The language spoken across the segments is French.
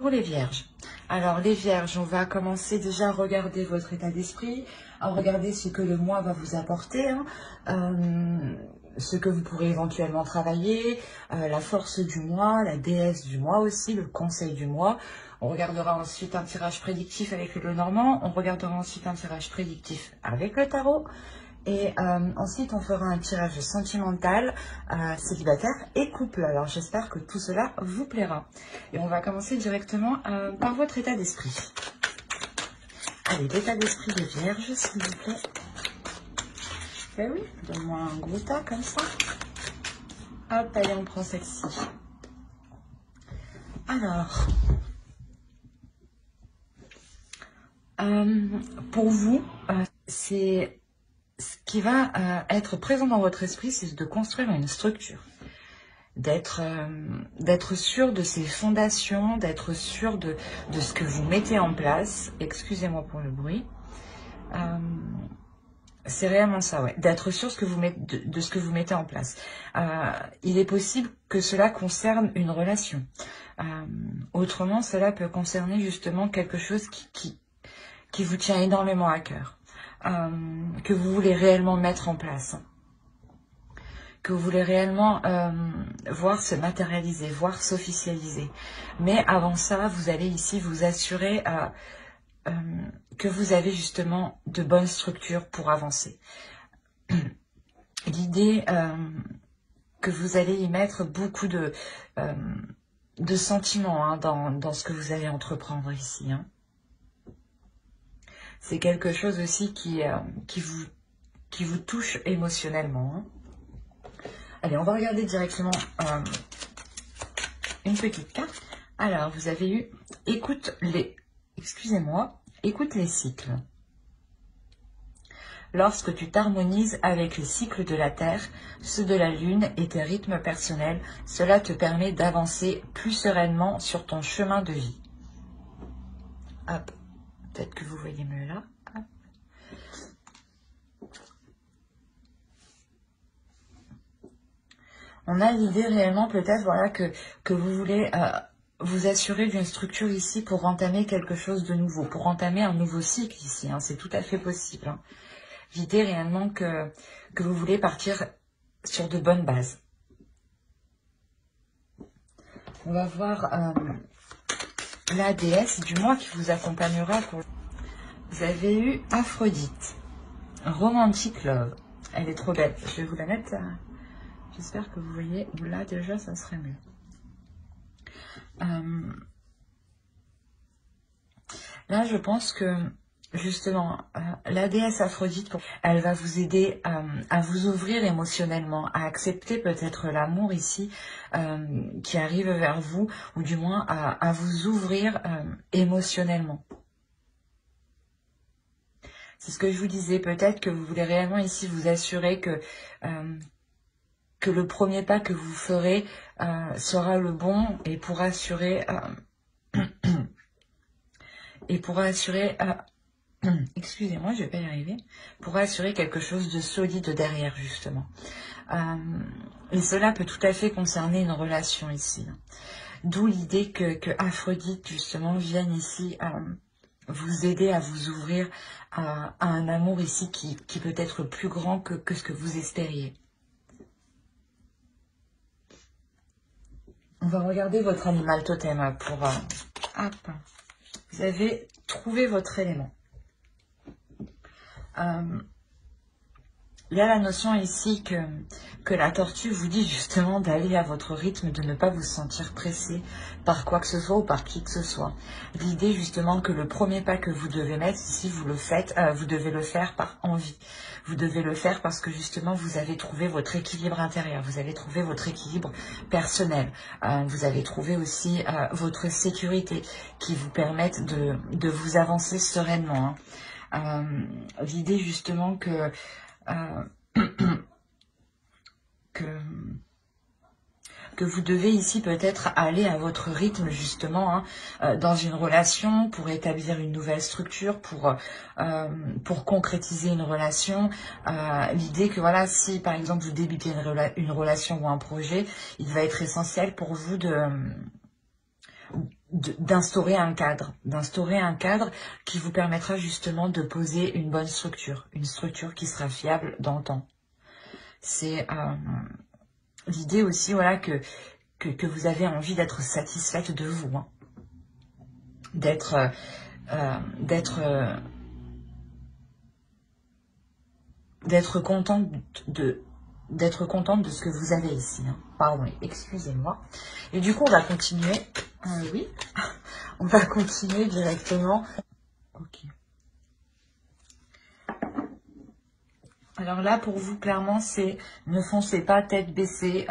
Pour les vierges. Alors les vierges, on va commencer déjà à regarder votre état d'esprit, à regarder ce que le mois va vous apporter, ce que vous pourrez éventuellement travailler, la force du mois, la déesse du mois aussi, le conseil du mois. On regardera ensuite un tirage prédictif avec le Normand, on regardera ensuite un tirage prédictif avec le tarot. Et ensuite, on fera un tirage sentimental, célibataire et couple. Alors, j'espère que tout cela vous plaira. Et on va commencer directement par votre état d'esprit. Allez, l'état d'esprit des vierges, s'il vous plaît. Ben oui, donne-moi un gros tas comme ça. Hop, allez, on prend celle-ci. Alors, pour vous, c'est... Ce qui va être présent dans votre esprit, c'est de construire une structure, d'être sûr de ses fondations, d'être sûr de ce que vous mettez en place. Excusez-moi pour le bruit. C'est réellement ça, ouais. D'être sûr de ce que vous mettez en place. Il est possible que cela concerne une relation. Autrement, cela peut concerner justement quelque chose qui vous tient énormément à cœur. Que vous voulez réellement mettre en place, que vous voulez réellement voir se matérialiser, voir s'officialiser. Mais avant ça, vous allez ici vous assurer que vous avez justement de bonnes structures pour avancer. L'idée que vous allez y mettre beaucoup de sentiments dans ce que vous allez entreprendre ici. C'est quelque chose aussi qui vous touche émotionnellement. Allez, on va regarder directement une petite carte. Alors, vous avez eu écoute les cycles. Lorsque tu t'harmonises avec les cycles de la Terre, ceux de la Lune et tes rythmes personnels, cela te permet d'avancer plus sereinement sur ton chemin de vie. Hop. Peut-être que vous voyez mieux là. On a l'idée réellement peut-être voilà, que vous voulez vous assurer d'une structure ici pour entamer quelque chose de nouveau, pour entamer un nouveau cycle ici. C'est tout à fait possible. L'idée réellement que vous voulez partir sur de bonnes bases. On va voir... la déesse du mois qui vous accompagnera pour... Vous avez eu Aphrodite, Romantic Love. Elle est trop belle. Je vais vous la mettre. J'espère que vous voyez. Là déjà, ça serait mieux. Là, je pense que justement, la déesse Aphrodite, elle va vous aider à vous ouvrir émotionnellement, à accepter peut-être l'amour ici qui arrive vers vous, ou du moins à vous ouvrir émotionnellement. C'est ce que je vous disais, peut-être que vous voulez réellement ici vous assurer que le premier pas que vous ferez sera le bon et pour assurer... excusez-moi, je vais pas y arriver, pour assurer quelque chose de solide derrière, justement. Et cela peut tout à fait concerner une relation ici. D'où l'idée que Aphrodite, justement, vienne ici vous aider à vous ouvrir à un amour ici qui peut être plus grand que ce que vous espériez. On va regarder votre animal totem pour... hop. Vous avez trouvé votre élément. Il y a la notion ici que la tortue vous dit justement d'aller à votre rythme, de ne pas vous sentir pressé par quoi que ce soit ou par qui que ce soit. L'idée justement que le premier pas que vous devez mettre ici, vous devez le faire par envie. Vous devez le faire parce que justement vous avez trouvé votre équilibre intérieur, vous avez trouvé votre équilibre personnel. Vous avez trouvé aussi votre sécurité qui vous permettent de vous avancer sereinement. L'idée justement que vous devez ici peut-être aller à votre rythme justement dans une relation pour établir une nouvelle structure, pour concrétiser une relation. L'idée que voilà, si par exemple vous débutez une relation ou un projet, il va être essentiel pour vous d'instaurer un cadre qui vous permettra justement de poser une bonne structure, une structure qui sera fiable dans le temps. C'est l'idée aussi, voilà, que vous avez envie d'être satisfaite de vous, hein. D'être contente de ce que vous avez ici, hein. Pardon, excusez-moi. Et du coup, on va continuer. Oui, on va continuer directement. Ok. Alors là, pour vous, clairement, c'est ne foncez pas tête baissée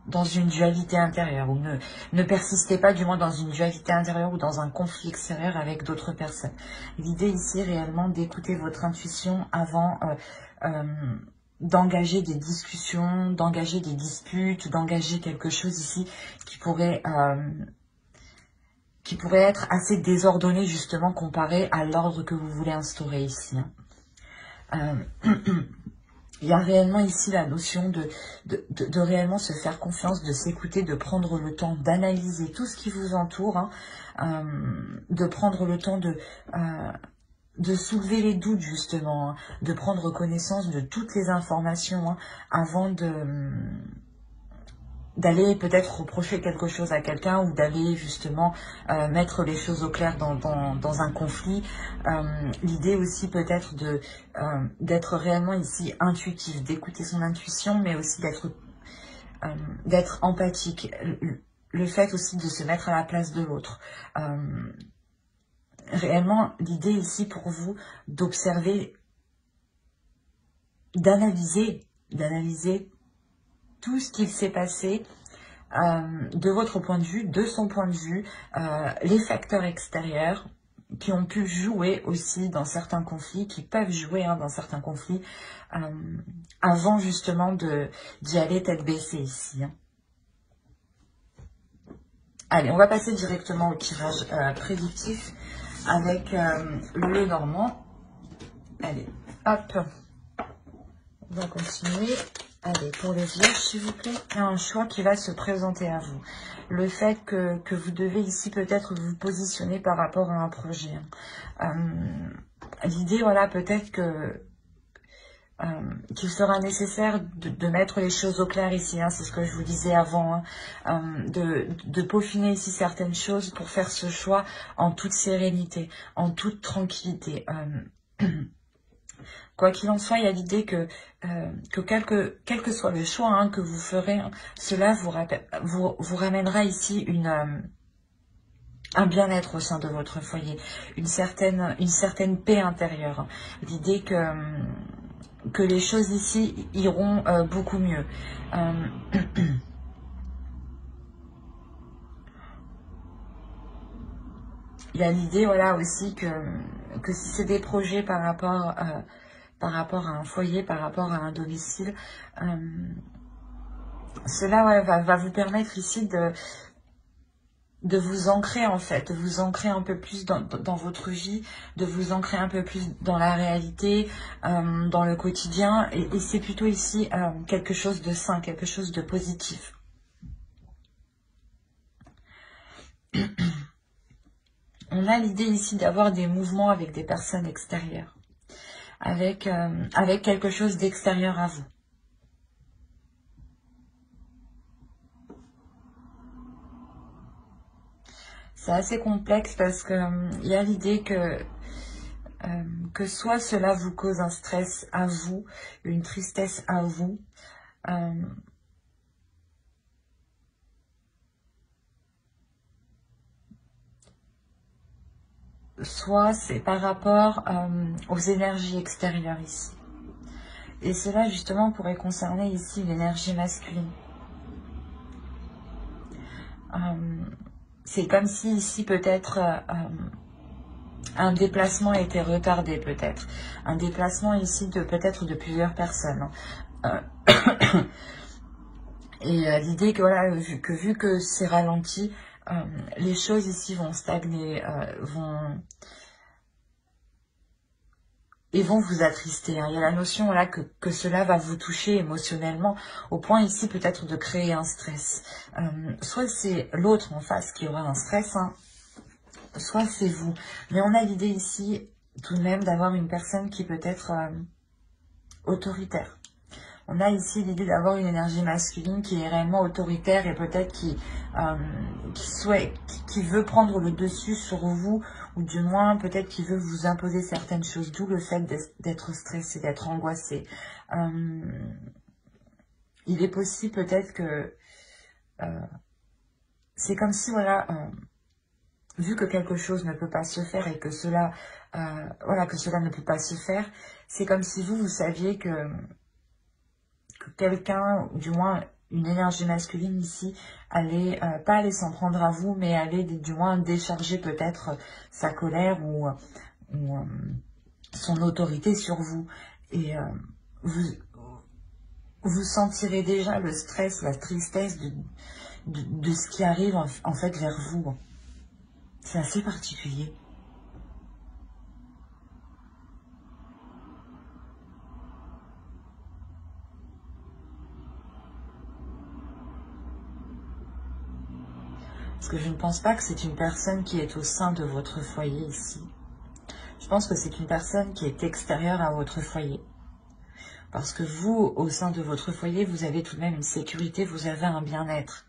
dans une dualité intérieure, ou ne persistez pas, du moins, dans une dualité intérieure ou dans un conflit extérieur avec d'autres personnes. L'idée ici, réellement, d'écouter votre intuition avant d'engager des discussions, d'engager des disputes, d'engager quelque chose ici qui pourrait être assez désordonné, justement, comparé à l'ordre que vous voulez instaurer ici, hein. Il y a réellement ici la notion de réellement se faire confiance, de s'écouter, de prendre le temps d'analyser tout ce qui vous entoure, hein, de prendre le temps de soulever les doutes, justement, hein, de prendre connaissance de toutes les informations, hein, avant d'aller peut-être reprocher quelque chose à quelqu'un, ou d'aller justement mettre les choses au clair dans un conflit. L'idée aussi peut-être d'être réellement ici intuitif, d'écouter son intuition, mais aussi d'être empathique. Le fait aussi de se mettre à la place de l'autre. Réellement, l'idée ici pour vous d'observer, d'analyser tout ce qu'il s'est passé de votre point de vue, de son point de vue, les facteurs extérieurs qui ont pu jouer aussi dans certains conflits, qui peuvent jouer, hein, dans certains conflits, avant justement d'y aller tête baissée ici, hein. Allez, on va passer directement au tirage prédictif avec le Normand. Allez, hop, on va continuer. Allez, pour les vierges, s'il vous plaît, il y a un choix qui va se présenter à vous. Le fait que vous devez ici peut-être vous positionner par rapport à un projet. L'idée, voilà, peut-être qu'il sera nécessaire de mettre les choses au clair ici, hein, c'est ce que je vous disais avant, hein, de peaufiner ici certaines choses pour faire ce choix en toute sérénité, en toute tranquillité. Quoi qu'il en soit, il y a l'idée que quel que soit le choix, hein, que vous ferez, hein, cela vous ramènera ici un bien-être au sein de votre foyer, une certaine paix intérieure. L'idée que les choses ici iront beaucoup mieux. Il y a l'idée, voilà, aussi que si c'est des projets par rapport à un foyer, par rapport à un domicile, cela, ouais, va vous permettre ici de vous ancrer, en fait, de vous ancrer un peu plus dans votre vie, de vous ancrer un peu plus dans la réalité, dans le quotidien, et c'est plutôt ici quelque chose de sain, quelque chose de positif. On a l'idée ici d'avoir des mouvements avec des personnes extérieures, avec quelque chose d'extérieur à vous. C'est assez complexe parce que y a l'idée que soit cela vous cause un stress à vous, une tristesse à vous, soit c'est par rapport aux énergies extérieures ici. Et cela justement pourrait concerner ici l'énergie masculine. C'est comme si ici peut-être un déplacement a été retardé, peut-être. Un déplacement ici peut-être de plusieurs personnes. Et l'idée que voilà, vu que c'est ralenti, les choses ici vont stagner, vont vous attrister, hein. Il y a la notion, voilà, que cela va vous toucher émotionnellement, au point ici peut-être de créer un stress. Soit c'est l'autre en face qui aura un stress, hein, soit c'est vous. Mais on a l'idée ici, tout de même, d'avoir une personne qui peut être autoritaire. On a ici l'idée d'avoir une énergie masculine qui est réellement autoritaire et peut-être qui veut prendre le dessus sur vous, ou du moins peut-être qui veut vous imposer certaines choses, d'où le fait d'être stressé, d'être angoissé. Il est possible peut-être que c'est comme si, voilà, vu que quelque chose ne peut pas se faire et que cela, que cela ne peut pas se faire, c'est comme si vous saviez que quelqu'un, du moins une énergie masculine ici, allait, pas aller s'en prendre à vous, mais allait du moins décharger peut-être sa colère ou son autorité sur vous. Et vous sentirez déjà le stress, la tristesse de ce qui arrive en fait vers vous. C'est assez particulier. Parce que je ne pense pas que c'est une personne qui est au sein de votre foyer ici. Je pense que c'est une personne qui est extérieure à votre foyer. Parce que vous, au sein de votre foyer, vous avez tout de même une sécurité, vous avez un bien-être.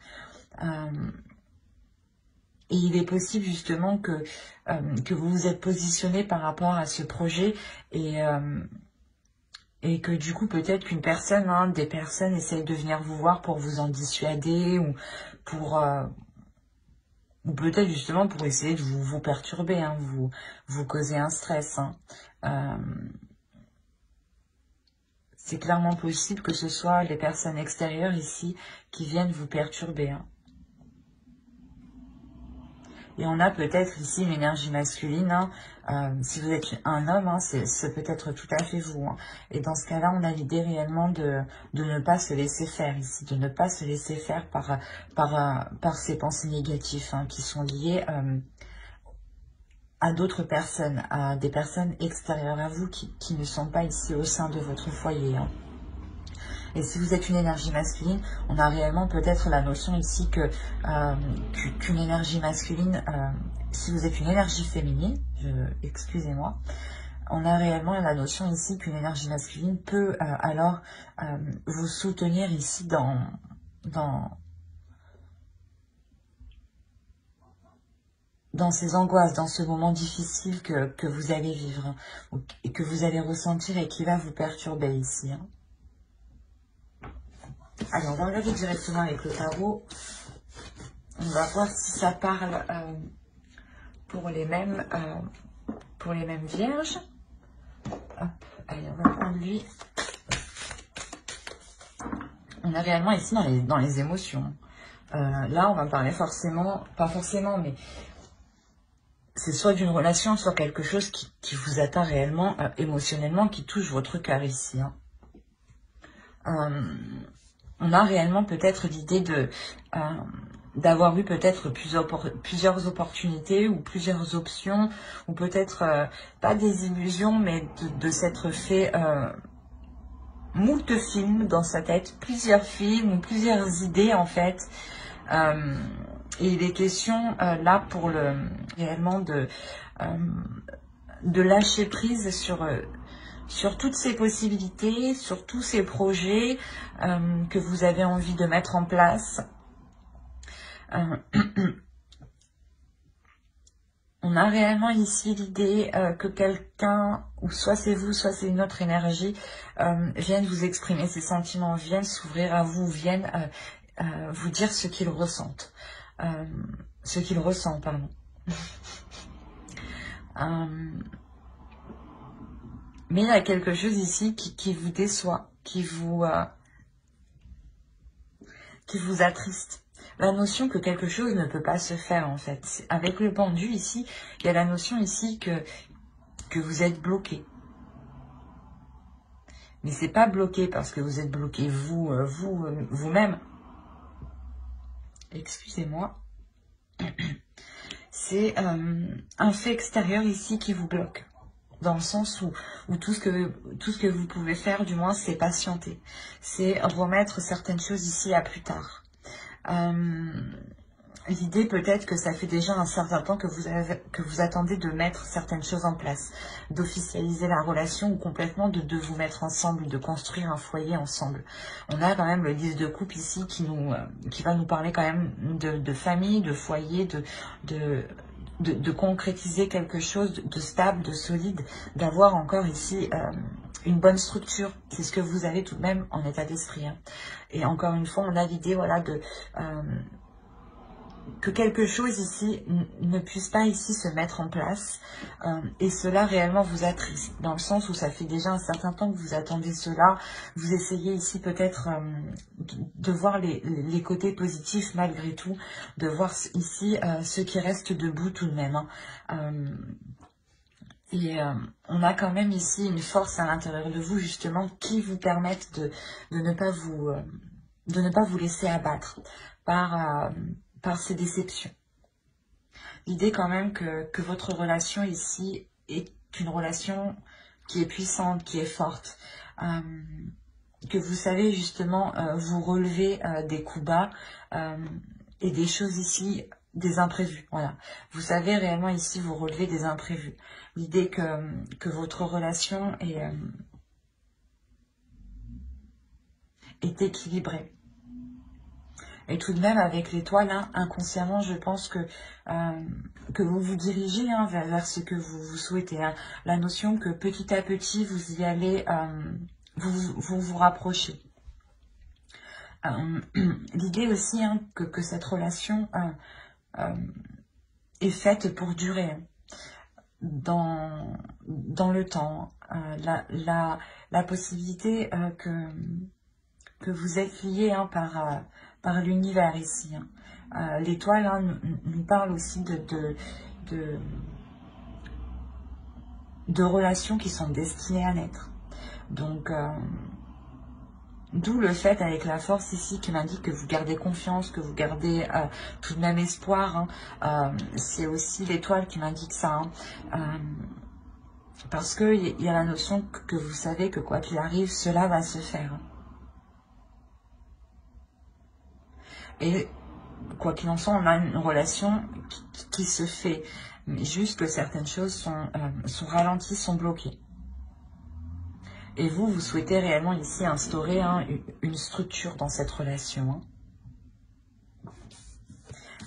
Et il est possible justement que vous vous êtes positionné par rapport à ce projet et que du coup peut-être qu'une personne, des personnes essayent de venir vous voir pour vous en dissuader ou pour... ou peut-être justement pour essayer de vous perturber, vous causer un stress. C'est clairement possible que ce soit les personnes extérieures ici qui viennent vous perturber. Et on a peut-être ici une énergie masculine. Si vous êtes un homme, c'est peut-être tout à fait vous. Et dans ce cas-là, on a l'idée réellement de ne pas se laisser faire ici, de ne pas se laisser faire par ces pensées négatives qui sont liées à d'autres personnes, à des personnes extérieures à vous qui ne sont pas ici au sein de votre foyer. Et si vous êtes une énergie masculine, on a réellement peut-être la notion ici qu'une énergie masculine, si vous êtes une énergie féminine, excusez-moi, on a réellement la notion ici qu'une énergie masculine peut alors vous soutenir ici dans ces angoisses, dans ce moment difficile que vous allez vivre et que vous allez ressentir et qui va vous perturber ici. Allez, on va regarder directement avec le tarot. On va voir si ça parle pour les mêmes vierges. Hop, allez, on va prendre lui. On est réellement ici dans les émotions. Là, on va parler forcément, pas forcément, mais c'est soit d'une relation, soit quelque chose qui vous atteint réellement émotionnellement, qui touche votre cœur ici. On a réellement peut-être l'idée d'avoir eu peut-être plusieurs opportunités ou plusieurs options, ou peut-être pas des illusions, mais de s'être fait moult films dans sa tête, plusieurs films ou plusieurs idées en fait. Et il est question là pour réellement de lâcher prise sur toutes ces possibilités, sur tous ces projets que vous avez envie de mettre en place. On a réellement ici l'idée que quelqu'un, ou soit c'est vous, soit c'est une autre énergie, vienne vous exprimer ses sentiments, vienne s'ouvrir à vous, vienne vous dire ce qu'ils ressentent. Ce qu'ils ressentent, pardon. Mais il y a quelque chose ici qui vous déçoit, qui vous attriste. La notion que quelque chose ne peut pas se faire, en fait. Avec le pendu, ici, il y a la notion ici que vous êtes bloqué. Mais c'est pas bloqué parce que vous êtes bloqué vous-même. Excusez-moi. C'est un fait extérieur ici qui vous bloque. Dans le sens où tout ce que vous pouvez faire, du moins, c'est patienter. C'est remettre certaines choses ici à plus tard. L'idée peut-être que ça fait déjà un certain temps que vous attendez de mettre certaines choses en place, d'officialiser la relation ou complètement de vous mettre ensemble, de construire un foyer ensemble. On a quand même le 10 de coupe ici qui va nous parler quand même de famille, de foyer, de concrétiser quelque chose de stable, de solide, d'avoir encore ici une bonne structure. C'est ce que vous avez tout de même en état d'esprit. Hein. Et encore une fois, on a l'idée voilà, que quelque chose ici ne puisse pas ici se mettre en place et cela réellement vous attriste dans le sens où ça fait déjà un certain temps que vous attendez cela, vous essayez ici peut-être de voir les côtés positifs malgré tout, de voir ici ce qui reste debout tout de même hein. On a quand même ici une force à l'intérieur de vous justement qui vous permettent de ne pas vous laisser abattre par ces déceptions. L'idée quand même que votre relation ici est une relation qui est puissante, qui est forte, que vous savez justement vous relever des coups bas et des choses ici, des imprévus. Voilà, vous savez réellement ici vous relever des imprévus. L'idée que votre relation est équilibrée. Et tout de même, avec l'étoile, hein, inconsciemment, je pense que vous vous dirigez hein, vers ce que vous souhaitez. Hein. La notion que petit à petit, vous y allez, vous rapprochez. L'idée aussi hein, que cette relation est faite pour durer hein, dans le temps. La possibilité que vous êtes liés hein, par l'univers ici. Hein. L'étoile hein, nous parle aussi de relations qui sont destinées à naître. Donc, d'où le fait avec la force ici qui m'indique que vous gardez confiance, que vous gardez tout de même espoir. Hein. C'est aussi l'étoile qui m'indique ça. Hein. Parce qu'il y a la notion que vous savez que quoi qu'il arrive, cela va se faire. Et quoi qu'il en soit, on a une relation qui se fait. Mais juste que certaines choses sont ralenties, sont bloquées. Et vous souhaitez réellement ici instaurer hein, une structure dans cette relation. Hein.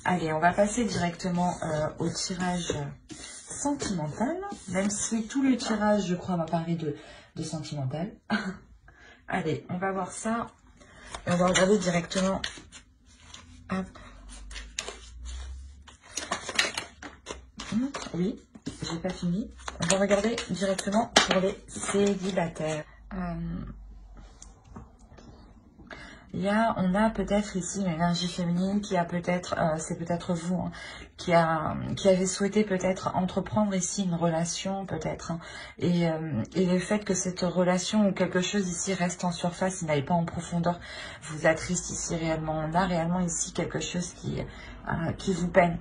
Allez, on va passer directement au tirage sentimental. Même si tout le tirage, je crois, m'a parlé de sentimental. Allez, on va voir ça. Et on va regarder directement... Hop. Oui, j'ai pas fini. On va regarder directement pour les célibataires. On a peut-être ici une énergie féminine qui a peut-être, c'est peut-être vous, hein, qui avait souhaité peut-être entreprendre ici une relation, peut-être. Hein, et le fait que cette relation ou quelque chose ici reste en surface, il n'aille pas en profondeur, vous attriste ici réellement. On a réellement ici quelque chose qui vous peine.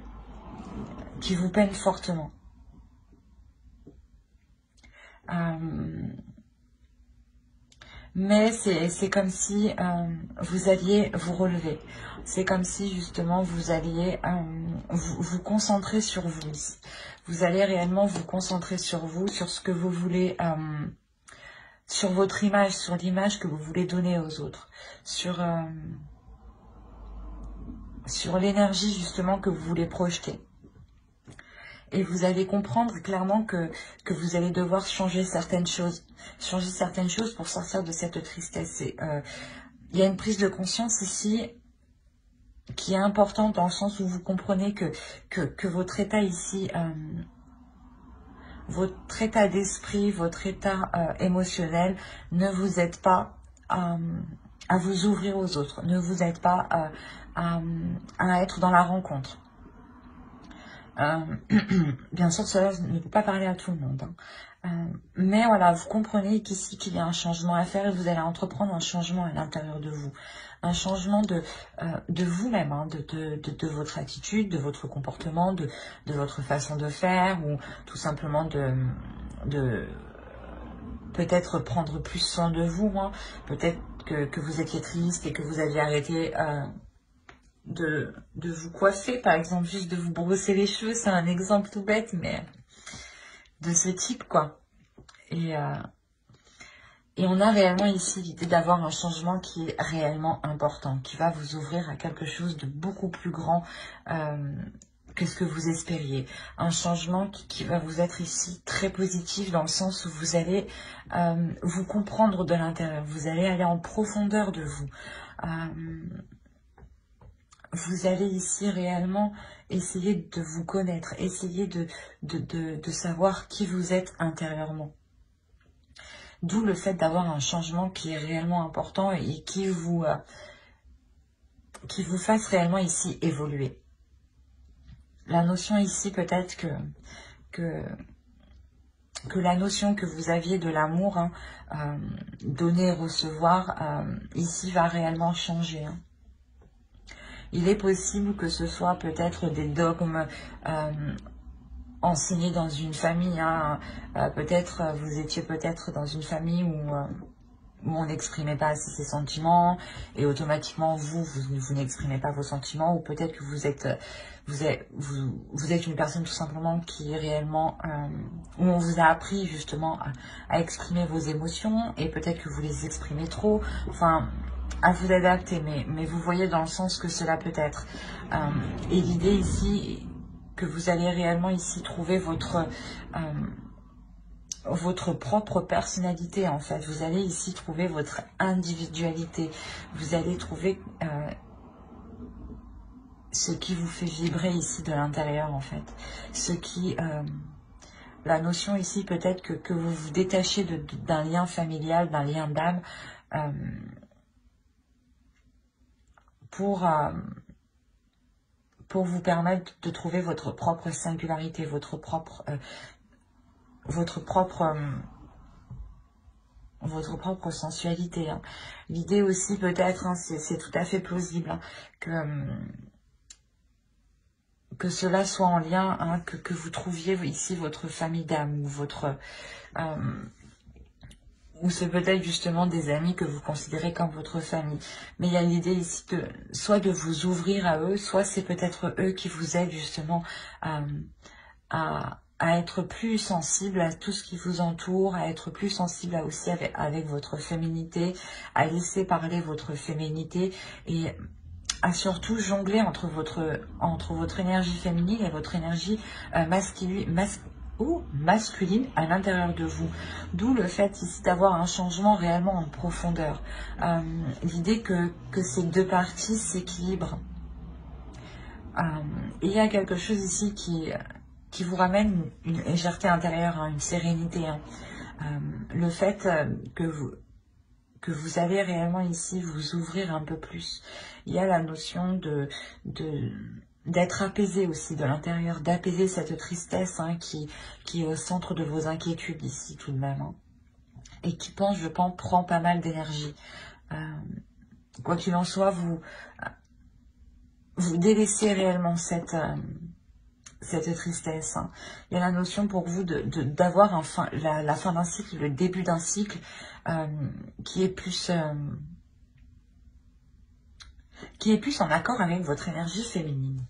Qui vous peine fortement. Mais c'est comme si vous alliez vous relever. C'est comme si justement vous alliez vous concentrer sur vous. Vous allez réellement vous concentrer sur vous, sur ce que vous voulez, sur votre image, sur l'image que vous voulez donner aux autres. Sur l'énergie justement que vous voulez projeter. Et vous allez comprendre clairement que vous allez devoir changer certaines choses. Changer certaines choses pour sortir de cette tristesse. Il y a une prise de conscience ici qui est importante dans le sens où vous comprenez que votre état ici, votre état d'esprit, votre état émotionnel ne vous aide pas à vous ouvrir aux autres. Ne vous aide pas à être dans la rencontre. Bien sûr, cela ne peut pas parler à tout le monde. Hein. Mais voilà, vous comprenez qu'ici, qu'il y a un changement à faire et vous allez entreprendre un changement à l'intérieur de vous. Un changement de vous-même, hein, de votre attitude, de votre comportement, de votre façon de faire ou tout simplement de peut-être prendre plus soin de vous. Hein. Peut-être que vous étiez triste et que vous aviez arrêté de vous coiffer, par exemple, juste de vous brosser les cheveux. C'est un exemple tout bête, mais de ce type, quoi. Et on a réellement ici l'idée d'avoir un changement qui est réellement important, qui va vous ouvrir à quelque chose de beaucoup plus grand que ce que vous espériez. Un changement qui va vous être ici très positif dans le sens où vous allez vous comprendre de l'intérieur. Vous allez aller en profondeur de vous. Vous allez ici réellement essayer de vous connaître, essayer de savoir qui vous êtes intérieurement. D'où le fait d'avoir un changement qui est réellement important et qui vous fasse réellement ici évoluer. La notion ici peut-être que la notion que vous aviez de l'amour, hein, donner et recevoir, ici va réellement changer. Hein. Il est possible que ce soit peut-être des dogmes enseignés dans une famille. Hein. Peut-être vous étiez peut-être dans une famille où on n'exprimait pas assez ses sentiments et automatiquement vous n'exprimez pas vos sentiments, ou peut-être que vous êtes une personne tout simplement qui est réellement où on vous a appris justement à exprimer vos émotions et peut-être que vous les exprimez trop, enfin à vous adapter, mais vous voyez dans le sens que cela peut être. Et l'idée ici que vous allez réellement ici trouver votre propre personnalité, en fait. Vous allez ici trouver votre individualité. Vous allez trouver ce qui vous fait vibrer ici de l'intérieur, en fait. Ce qui... la notion ici, peut-être que vous vous détachez d'un lien familial, d'un lien d'âme, pour vous permettre de trouver votre propre singularité, votre propre sensualité. Hein. L'idée aussi peut-être, hein, c'est tout à fait plausible, hein, que cela soit en lien, hein, que vous trouviez ici votre famille d'âme ou votre... ou c'est peut-être justement des amis que vous considérez comme votre famille. Mais il y a l'idée ici soit de vous ouvrir à eux, soit c'est peut-être eux qui vous aident justement à être plus sensible à tout ce qui vous entoure, à être plus sensible aussi avec votre féminité, à laisser parler votre féminité et à surtout jongler entre votre énergie féminine et votre énergie masculine à l'intérieur de vous. D'où le fait ici d'avoir un changement réellement en profondeur. L'idée que ces deux parties s'équilibrent. Il y a quelque chose ici qui vous ramène une légèreté intérieure, hein, une sérénité. Hein. Le fait que vous allez réellement ici vous ouvrir un peu plus. Il y a la notion d'être apaisé aussi de l'intérieur, d'apaiser cette tristesse, hein, qui est au centre de vos inquiétudes ici tout de même. Hein, et qui, je pense, prend pas mal d'énergie. Quoi qu'il en soit, vous délaissez réellement cette tristesse. Hein. Il y a la notion pour vous d'avoir la fin d'un cycle, le début d'un cycle qui est plus en accord avec votre énergie féminine.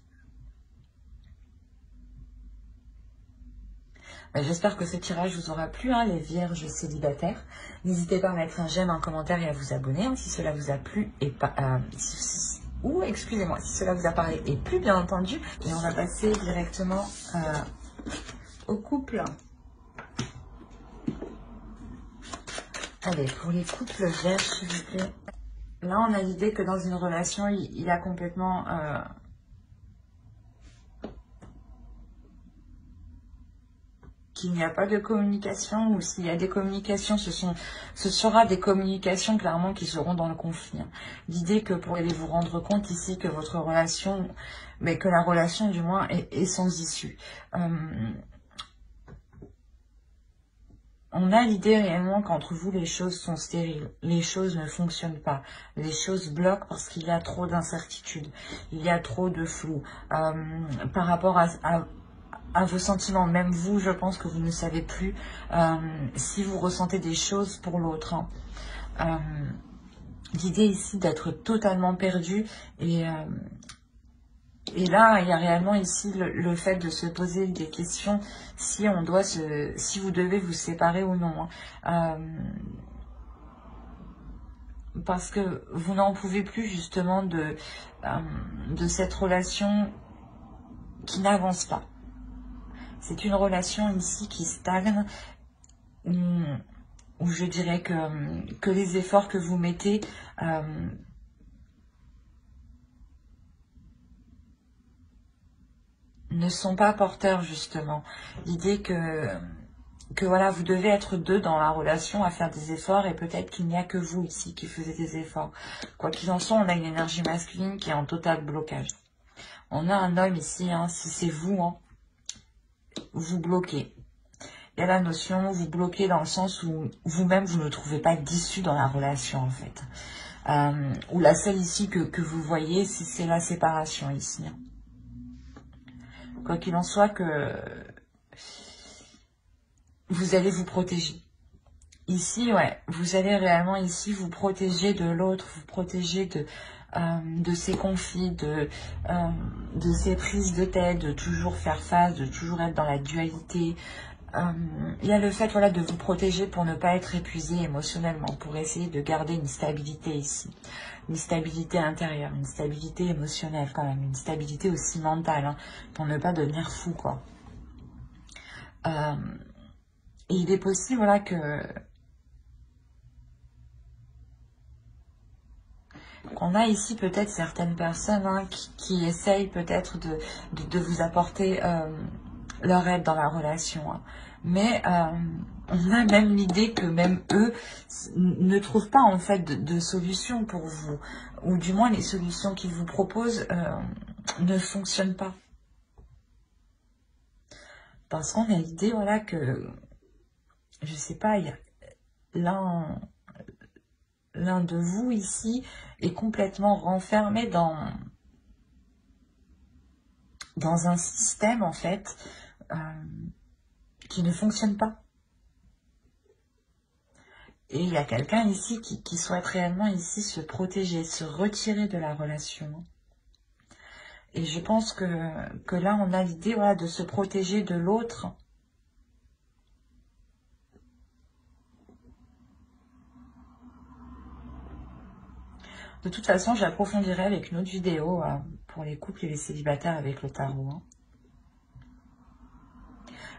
J'espère que ce tirage vous aura plu, hein, les vierges célibataires. N'hésitez pas à mettre un j'aime, un commentaire et à vous abonner, hein, si cela vous a plu et pas... excusez-moi, si cela vous a parlé et plu, bien entendu. Et on va passer directement au couple. Allez, pour les couples vierges, s'il vous plaît. Là, on a l'idée que dans une relation, il y a complètement... qu'il n'y a pas de communication, ou s'il y a des communications, ce sera des communications clairement qui seront dans le conflit. Hein. L'idée que pour aller vous rendre compte ici que votre relation, mais que la relation du moins est sans issue. On a l'idée réellement qu'entre vous, les choses sont stériles, les choses ne fonctionnent pas, les choses bloquent parce qu'il y a trop d'incertitudes, il y a trop de flou. Par rapport à vos sentiments, même vous, je pense que vous ne savez plus si vous ressentez des choses pour l'autre. Hein. L'idée ici d'être totalement perdu et Et là, il y a réellement ici le fait de se poser des questions si on doit si vous devez vous séparer ou non. Parce que vous n'en pouvez plus justement de cette relation qui n'avance pas. C'est une relation ici qui stagne, où je dirais que les efforts que vous mettez ne sont pas porteurs justement. L'idée que voilà, vous devez être deux dans la relation à faire des efforts et peut-être qu'il n'y a que vous ici qui faisiez des efforts. Quoi qu'il en soit, on a une énergie masculine qui est en total blocage. On a un homme ici, hein, si c'est vous, hein, vous bloquez. Il y a la notion, vous bloquez dans le sens où vous-même, vous ne trouvez pas d'issue dans la relation en fait. Ou la seule ici que vous voyez, c'est la séparation ici. Hein. Quoi qu'il en soit, que vous allez vous protéger. Ici, ouais, vous allez réellement ici vous protéger de l'autre, vous protéger de ces conflits, de ces prises de tête, de toujours faire face, de toujours être dans la dualité. Il y a le fait, voilà, de vous protéger pour ne pas être épuisé émotionnellement, pour essayer de garder une stabilité ici. Une stabilité intérieure, une stabilité émotionnelle quand même, une stabilité aussi mentale, hein, pour ne pas devenir fou, quoi. Et il est possible, voilà, qu'on a ici peut-être certaines personnes, hein, qui essayent peut-être de vous apporter leur aide dans la relation. Hein. Mais on a même l'idée que même eux ne trouvent pas en fait de solution pour vous. Ou du moins les solutions qu'ils vous proposent ne fonctionnent pas. Parce qu'on a l'idée, voilà, que, je sais pas, il y a l'un de vous ici est complètement renfermé dans un système en fait qui ne fonctionne pas. Et il y a quelqu'un ici qui souhaite réellement ici se protéger, se retirer de la relation. Et je pense que là on a l'idée, voilà, de se protéger de l'autre. De toute façon, j'approfondirai avec une autre vidéo pour les couples et les célibataires avec le tarot. Hein.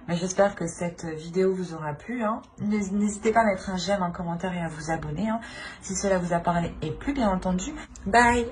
Mais j'espère que cette vidéo vous aura plu. Hein. N'hésitez pas à mettre un j'aime, un commentaire et à vous abonner. Hein, si cela vous a parlé. Et plus bien entendu, bye!